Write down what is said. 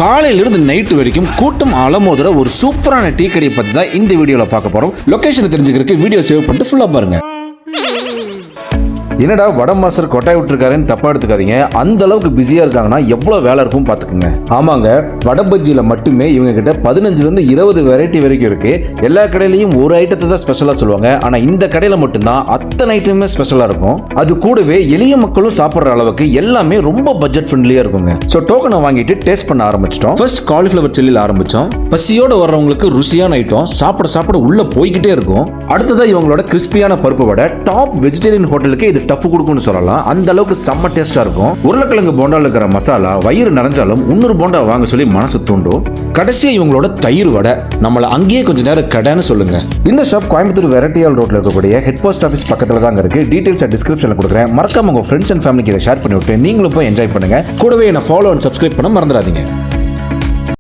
காலையிலிருந்து நைட்டு வரைக்கும் கூட்டம் அலமோதுற ஒரு சூப்பரான டீ கடையை பத்தி தான் இந்த வீடியோல பார்க்க போறோம். லொகேஷனை தெரிஞ்சுக்கிறதுக்கு வீடியோ சேவ் பண்ணிட்டு ஃபுல்லா பாருங்க. என்னடா வட மாஸ்டர் கொட்டாய் விட்டுருக்காருன்னு தப்பா எடுத்துக்காதீங்க. அந்த அளவுக்கு பிஸியா இருக்காங்கன்னா எவ்வளவு வேலை இருக்கும் பாத்துக்கோங்க. ஆமாங்க, வட பஜ்ஜியில மட்டுமே இவங்க கிட்ட 15 இருந்து 20 வெரைட்டி வரைக்கும் இருக்கு. எல்லா கடையிலையும் ஒரு ஐட்டத்தை தான் ஸ்பெஷலா சொல்லுவாங்க. ஆனா இந்த கடையில மட்டும்தான் அத்தனை ஐட்டமுமே ஸ்பெஷலா இருக்கும். அது கூடவே எளிய மக்களும் சாப்பிடுற அளவுக்கு எல்லாமே ரொம்ப பட்ஜெட் ஃப்ரெண்ட்லியா இருக்குங்க. சோ டோக்கனை வாங்கிட்டு டேஸ்ட் பண்ண ஆரம்பிச்சிட்டோம். ஃபர்ஸ்ட் காலிஃபிளவர் சில்லில ஆரம்பிச்சோம். பசியோட வர்றவங்களுக்கு ருசியான ஐட்டம் சாப்பிட உள்ள போய்கிட்டே இருக்கும். அடுத்ததா இவங்களோட கிறிஸ்பியான பருப்பு வடை. டாப் வெஜிடேரியன் ஹோட்டலுக்கு இது டஃப் கொடுக்கும்னு சொல்லலாம். அந்த அளவுக்கு செம்ம டேஸ்டா இருக்கும். உருளைக்கிழங்கு போண்டால இருக்கிற மசாலா வயிறு நிறைஞ்சாலும் 300 போண்டா வாங்க சொல்லி மனசு தூண்டும். கடைசியா இவங்களோட தயிர் வடை. நம்மள அங்கேயே கொஞ்ச நேரம் கடைன்னு சொல்லுங்க. இந்த ஷாப் கோயம்புத்தூர் வெரைட்டியால் ரோட்ல இருக்கக்கூடிய ஹெட் போஸ்ட் ஆஃபீஸ் பக்கத்துல தான் இருக்கு. டீடைல்ஸ் டிஸ்கிரிப்ஷன்ல கொடுக்குறேன். மறக்காம உங்க ஃப்ரெண்ட்ஸ் அண்ட் ஃபேமிலிக்கு இதை ஷேர் பண்ணி விட்டு நீங்களும் போய் என்ஜாய் பண்ணுங்க. கூடவே என்ன ஃபாலோ அண்ட் சப்ஸ்கிரைப் பண்ண மறந்துடாதீங்க.